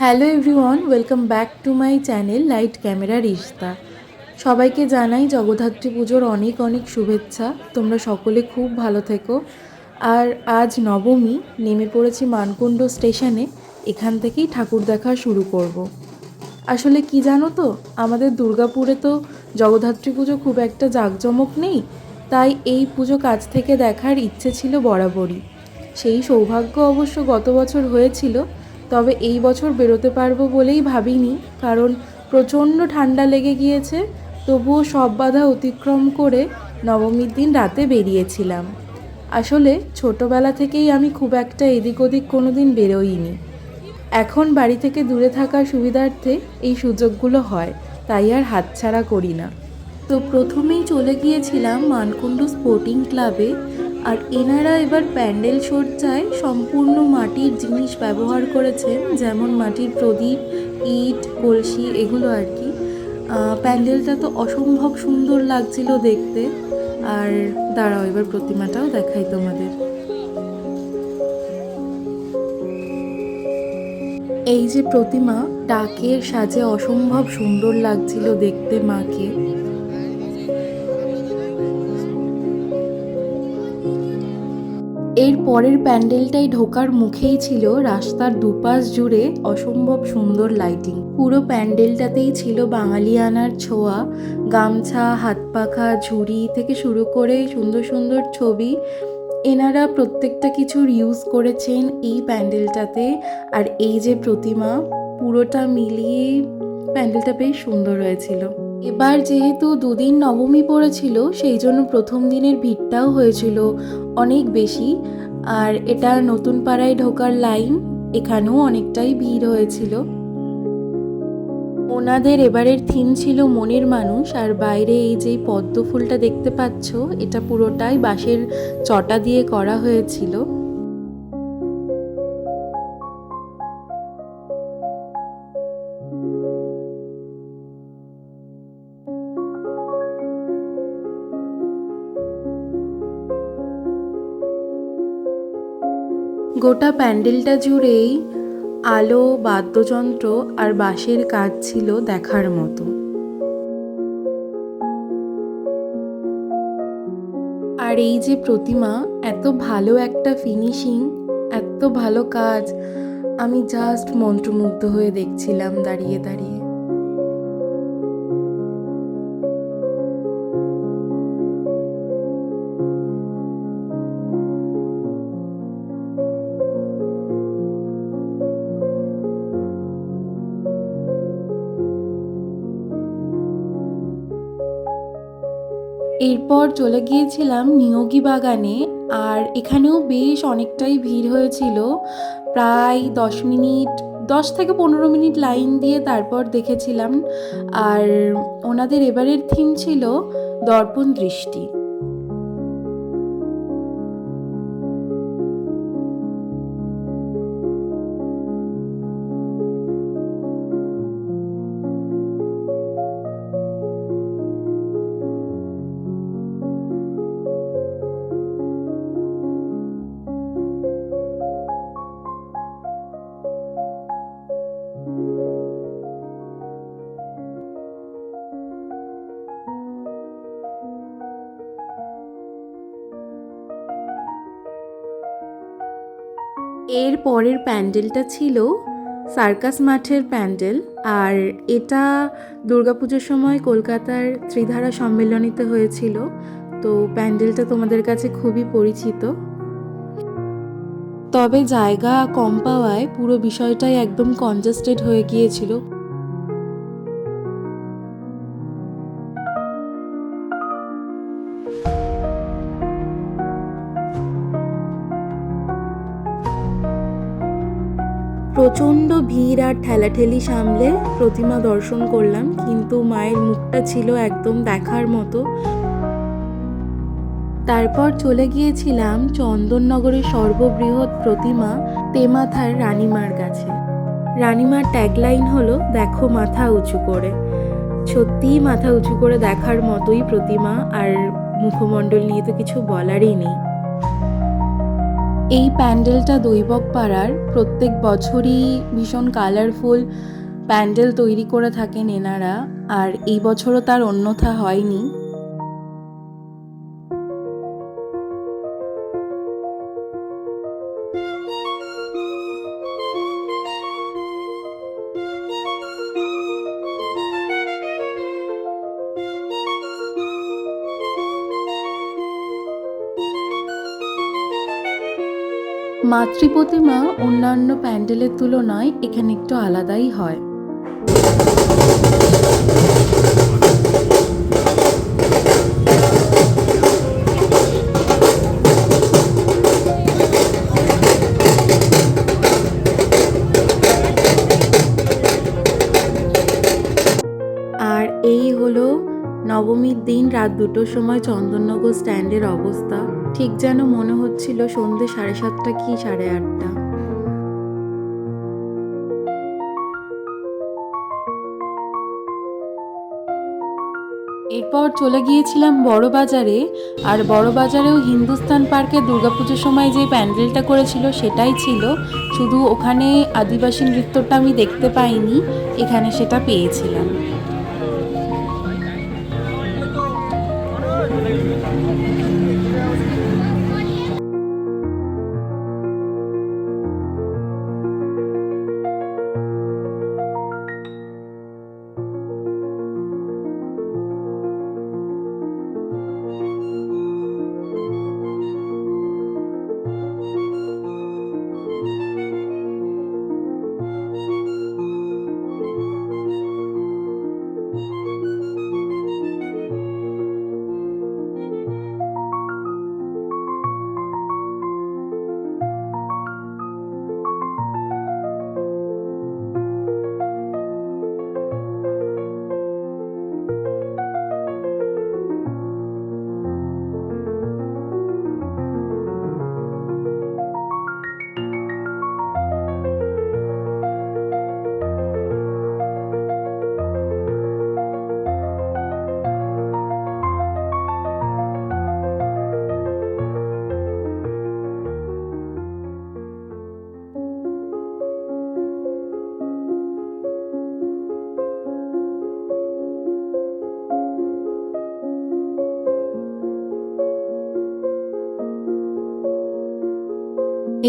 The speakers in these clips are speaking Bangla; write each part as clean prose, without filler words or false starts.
Hello everyone, welcome back to my channel light camera Rishta. সবাইকে জানাই জগদ্ধাত্রী পুজোর অনেক অনেক শুভেচ্ছা। তোমরা সকলে খুব ভালো থেকো। আর আজ নবমী, নেমে পড়েছি মানকুণ্ড স্টেশনে। এখান থেকেই ঠাকুর দেখা শুরু করব। আসলে কি জানো তো, আমাদের দুর্গাপুরে তো জগদ্ধাত্রী পুজো খুব একটা জাঁকজমক নেই, তাই এই পুজো কাছ থেকে দেখার ইচ্ছে ছিল বরাবরই। সেই সৌভাগ্য অবশ্য গত বছর হয়েছিল, তবে এই বছর বেরোতে পারবো বলেই ভাবিনি, কারণ প্রচণ্ড ঠান্ডা লেগে গিয়েছে। তবুও সব বাধা অতিক্রম করে নবমীর দিন রাতে বেরিয়েছিলাম। আসলে ছোটোবেলা থেকেই আমি খুব একটা এদিক ওদিক কোনো দিন বেরোইনি। এখন বাড়ি থেকে দূরে থাকার সুবিধার্থে এই সুযোগগুলো হয়, তাই আর হাতছাড়া করি না। তো প্রথমেই চলে গিয়েছিলাম মানকুণ্ড স্পোর্টিং ক্লাবে। আর এনারা এবার প্যান্ডেল সজ্জায় সম্পূর্ণ মাটির জিনিস ব্যবহার করেছেন, যেমন মাটির প্রদীপ, ইট, কলসি, এগুলো আর কি। প্যান্ডেলটা তো অসম্ভব সুন্দর লাগছিল দেখতে। আর দাঁড়াও, এবার প্রতিমাটাও দেখাই তোমাদের। এই যে প্রতিমা, টাকের সাজে অসম্ভব সুন্দর লাগছিল দেখতে মাকে। এর পরের প্যান্ডেলটাই ঢোকার মুখেই ছিল রাস্তার দুপাশ জুড়ে অসম্ভব সুন্দর লাইটিং। পুরো প্যান্ডেলটাতেই ছিল বাঙালিয়ানার ছোঁয়া। গামছা, হাত পাখা, ঝুড়ি থেকে শুরু করে সুন্দর সুন্দর ছবি, এনারা প্রত্যেকটা কিছুর ইউজ করেছেন এই প্যান্ডেলটাতে। আর এই যে প্রতিমা, পুরোটা মিলিয়ে প্যান্ডেলটা বেশ সুন্দর হয়েছিল। এবার যেহেতু দুদিন নবমী পড়েছিল, সেই জন্য প্রথম দিনের ভিড়টাও হয়েছিল অনেক বেশি। আর এটা নতুন পাড়ায় ঢোকার লাইন, এখানেও অনেকটাই ভিড় হয়েছিল। ওনাদের এবারের থিম ছিল মনের মানুষ। আর বাইরে এই যে পদ্ম ফুলটা দেখতে পাচ্ছ, এটা পুরোটাই বাঁশের চটা দিয়ে করা হয়েছিল। গোটা প্যান্ডেলটা জুড়েই আলো, বাদ্যযন্ত্র আর বাঁশের কাজ ছিল দেখার মতো। আর এই যে প্রতিমা, এত ভালো একটা ফিনিশিং, এত ভালো কাজ, আমি জাস্ট মন্ত্রমুগ্ধ হয়ে দেখছিলাম দাঁড়িয়ে দাঁড়িয়ে। এরপর চলে গিয়েছিলাম নিয়োগী বাগানে। আর এখানেও বেশ অনেকটাই ভিড় হয়েছিল, প্রায় 10 মিনিট, 10 থেকে 15 মিনিট লাইন দিয়ে তারপর দেখেছিলাম। আর ওনাদের এবারের থিম ছিল দর্পণ দৃষ্টি। এর পরের প্যান্ডেলটা ছিল সার্কাস মাঠের প্যান্ডেল। আর এটা দুর্গাপুজোর সময় কলকাতার ত্রিধারা সম্মেলনীতে হয়েছিল। তো প্যান্ডেলটা তোমাদের কাছে খুবই পরিচিত। তবে জায়গা কম পাওয়ায় পুরো বিষয়টাই একদম কনজেস্টেড হয়ে গিয়েছিল। প্রচণ্ড ভিড় আর ঠেলাঠেলি সামলে প্রতিমা দর্শন করলাম, কিন্তু মায়ের মুখটা ছিল একদম দেখার মতো। তারপর চলে গিয়েছিলাম চন্দননগরের সর্ববৃহৎ প্রতিমা তেমাথার রানীমার কাছে। রানীমার ট্যাগলাইন হলো, দেখো মাথা উঁচু করে। সত্যিই মাথা উঁচু করে দেখার মতোই প্রতিমা। আর মুখমণ্ডল নিয়ে তো কিছু বলারই নেই। এই প্যান্ডেলটা দৈবক পাড়ার। প্রত্যেক বছরই ভীষণ কালারফুল প্যান্ডেল তৈরি করে থাকেন এনারা, আর এই বছরও তার অন্যথা হয়নি। মাতৃ প্রতিমা অন্যান্য প্যান্ডেলের তুলনায় এখানে একটু আলাদাই হয়। আর এই হলো নবমীর দিন রাত 2টোর সময় চন্দননগর স্ট্যান্ডের অবস্থা। ঠিক যেন মনে হচ্ছিল সন্ধ্যে 7:30 কি 8:30। এরপর চলে গিয়েছিলাম বড় বাজারে, আর বড় বাজারেও হিন্দুস্তান পার্কে দুর্গাপুজোর সময় যে প্যান্ডেলটা করেছিল সেটাই ছিল, শুধু ওখানে আদিবাসী নৃত্যটা আমি দেখতে পাইনি, এখানে সেটা পেয়েছিলাম।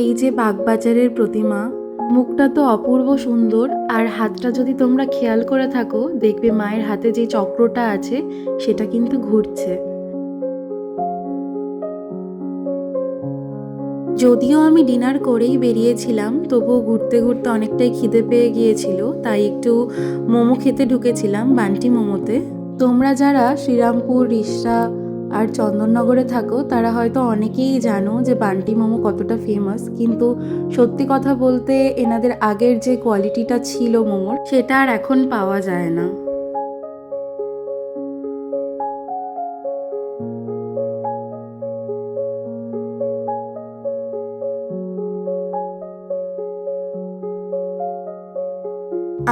এই যে বাগবাজারের প্রতিমা, মুখটা তো অপূর্ব সুন্দর, আর হাতটা যদি তোমরা খেয়াল করে থাকো দেখবে মায়ের হাতে যে চক্রটা আছে সেটা কিন্তু ঘুরছে। যদিও আমি ডিনার করেই বেরিয়েছিলাম, তবুও ঘুরতে ঘুরতে অনেকটাই খিদে পেয়ে গিয়েছিল, তাই একটু মোমো খেতে ঢুকেছিলাম বান্টি মোমোতে। তোমরা যারা শ্রীরামপুর, রিষড়া আর চন্দননগরে থাকো তারা হয়তো অনেকেই জানো যে বান্টি মোমো কতটা ফেমাস, কিন্তু সত্যি কথা বলতে এনাদের আগের যে কোয়ালিটিটা ছিল মোমোর সেটা আর এখন পাওয়া যায় না।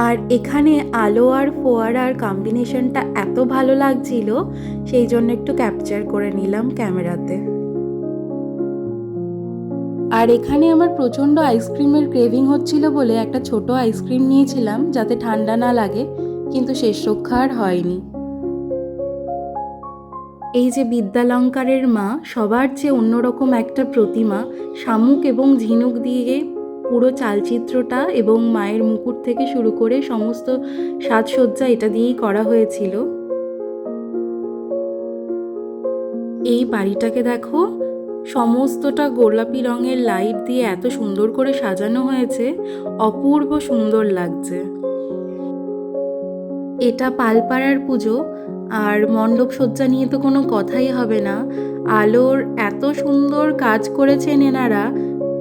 আর এখানে আলো আর ফোয়ারার কম্বিনেশনটা এত ভালো লাগছিল, সেই জন্য একটু ক্যাপচার করে নিলাম ক্যামেরাতে। আর এখানে আমার প্রচণ্ড আইসক্রিমের ক্রেভিং হচ্ছিল বলে একটা ছোট আইসক্রিম নিয়েছিলাম যাতে ঠান্ডা না লাগে, কিন্তু শেষ রক্ষা আর হয়নি। এই যে বিদ্যালঙ্কারের মা, সবার চেয়ে অন্যরকম একটা প্রতিমা, শামুক এবং ঝিনুক দিয়ে পুরো চালচিত্রটা এবং মায়ের মুকুট থেকে শুরু করে সমস্ত সাজসজ্জা এটা দিয়েই করা হয়েছিল। এই বাড়িটাকে দেখো, সমস্তটা গোলাপি রঙের লাইট দিয়ে এত সুন্দর করে সাজানো হয়েছে, অপূর্ব সুন্দর লাগছে। এটা পালপাড়ার পুজো, আর মণ্ডপ সজ্জা নিয়ে তো কোনো কথাই হবে না। আলোর এত সুন্দর কাজ করেছেন এনারা,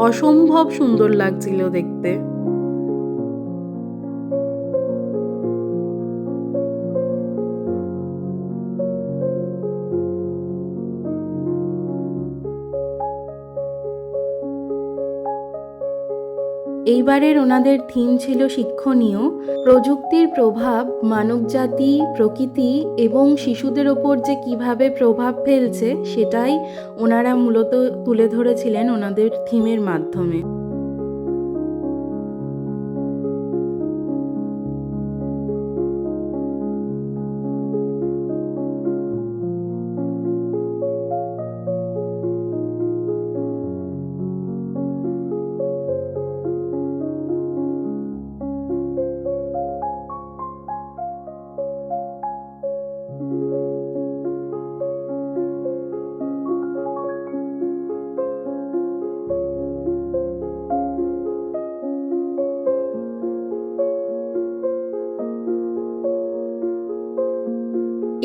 অসম্ভব সুন্দর লাগছিল দেখতে। এইবারের ওনাদের থিম ছিল শিক্ষণীয়। প্রযুক্তির প্রভাব মানবজাতি, প্রকৃতি এবং শিশুদের ওপর যে কিভাবে প্রভাব ফেলছে সেটাই ওনারা মূলত তুলে ধরেছিলেন ওনাদের থিমের মাধ্যমে।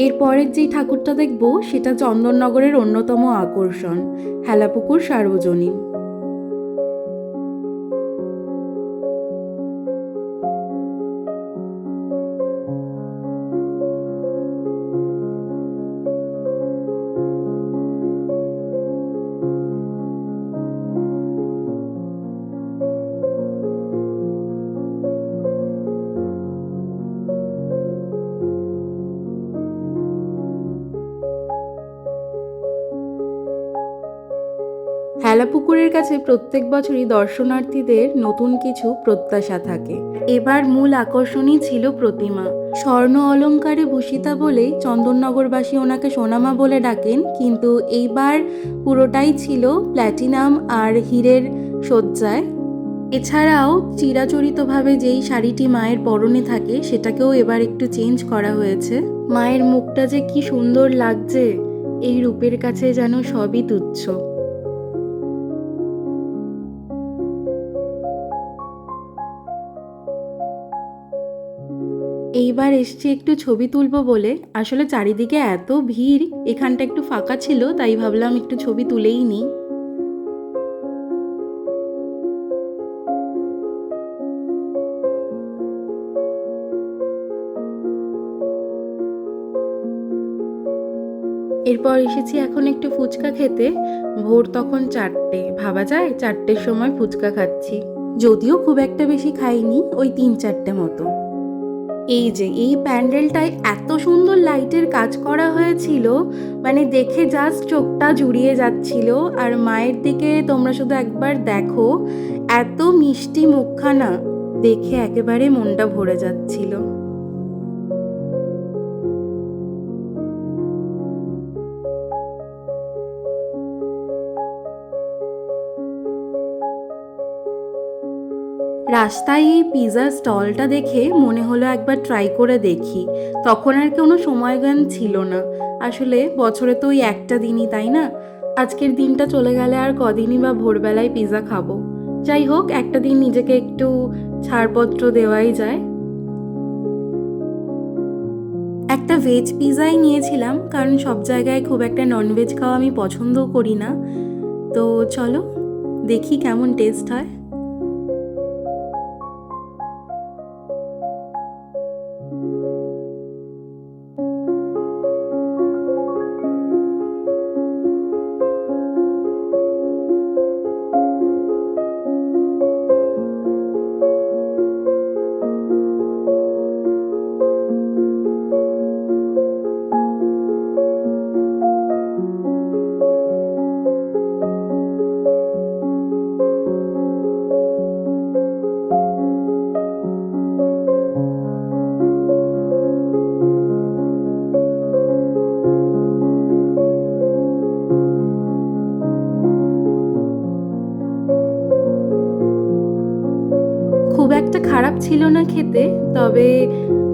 এর পরের যেই ঠাকুরটা দেখব সেটা চন্দননগরের অন্যতম আকর্ষণ, হেলাপুকুর সার্বজনীন। হেলাপুকুরের কাছে প্রত্যেক বছরই দর্শনার্থীদের নতুন কিছু প্রত্যাশা থাকে। এবার মূল আকর্ষণই ছিল প্রতিমা। স্বর্ণ অলঙ্কারে ভূষিতা বলেই চন্দননগরবাসী ওনাকে সোনামা বলে ডাকেন, কিন্তু এইবার পুরোটাই ছিল প্ল্যাটিনাম আর হীরের সজ্জায়। এছাড়াও চিরাচরিতভাবে যেই শাড়িটি মায়ের পরনে থাকে সেটাকেও এবার একটু চেঞ্জ করা হয়েছে। মায়ের মুখটা যে কি সুন্দর লাগছে, এই রূপের কাছে যেন সবই তুচ্ছ। এইবার এসছি একটু ছবি তুলবো বলে। আসলে চারিদিকে এত ভিড়, এখানটা একটু ফাঁকা ছিল তাই ভাবলাম একটু ছবি তুলেই নিই। এরপর এসেছি এখন একটু ফুচকা খেতে। ভোর তখন 4টে, ভাবা যায় 4টের সময় ফুচকা খাচ্ছি। যদিও খুব একটা বেশি খাইনি, ওই 3-4টে মতো। এই যে এই প্যান্ডেলটায় এত সুন্দর লাইটের কাজ করা হয়েছিল, মানে দেখে জাস্ট চোখটা জুড়িয়ে যাচ্ছিল। আর মায়ের দিকে তোমরা শুধু একবার দেখো, এত মিষ্টি মুখখানা দেখে একেবারে মনটা ভরে যাচ্ছিল। রাস্তায় এই পিৎজা স্টলটা দেখে মনে হলো একবার ট্রাই করে দেখি। তখন আর কোনো সময়জ্ঞান ছিল না। আসলে বছরে তো ওই একটা দিনই, তাই না? আজকের দিনটা চলে গেলে আর কদিনই বা ভোরবেলায় পিৎজা খাবো। যাই হোক, একটা দিন নিজেকে একটু ছাড়পত্র দেওয়াই যায়। একটা ভেজ পিৎজাই নিয়েছিলাম, কারণ সব জায়গায় খুব একটা ননভেজ খাওয়া আমি পছন্দও করি না। তো চলো দেখি কেমন টেস্ট হয়। খুব একটা খারাপ ছিল না খেতে, তবে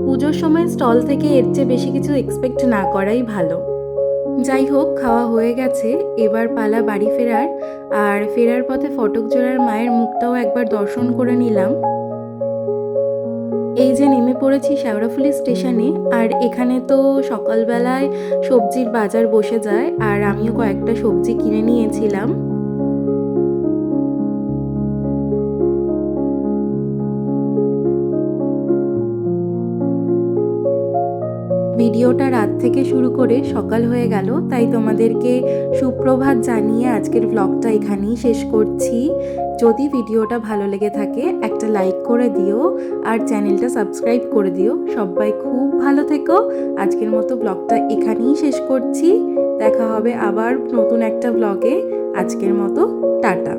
পুজোর সময় স্টল থেকে এর চেয়ে বেশি কিছু এক্সপেক্ট না করাই ভালো। যাই হোক, খাওয়া হয়ে গেছে, এবার পালা বাড়ি ফেরার। আর ফেরার পথে ফটকজোড়ার মায়ের মুখটাও একবার দর্শন করে নিলাম। এই যে নেমে পড়েছি শেওড়াফুলি স্টেশনে, আর এখানে তো সকালবেলায় সবজির বাজার বসে যায়, আর আমিও কয়েকটা সবজি কিনে নিয়েছিলাম। ভিডিওটা রাত থেকে শুরু করে সকাল হয়ে গেল, তাই তোমাদেরকে সুপ্রভাত জানিয়ে আজকের ব্লগটা এখানেই শেষ করছি। যদি ভিডিওটা ভালো লেগে থাকে একটা লাইক করে দিও আর চ্যানেলটা সাবস্ক্রাইব করে দিও। সবাই খুব ভালো থেকো। আজকের মতো ব্লগটা এখানেই শেষ করছি। দেখা হবে আবার নতুন একটা ব্লগে। আজকের মতো টাটা।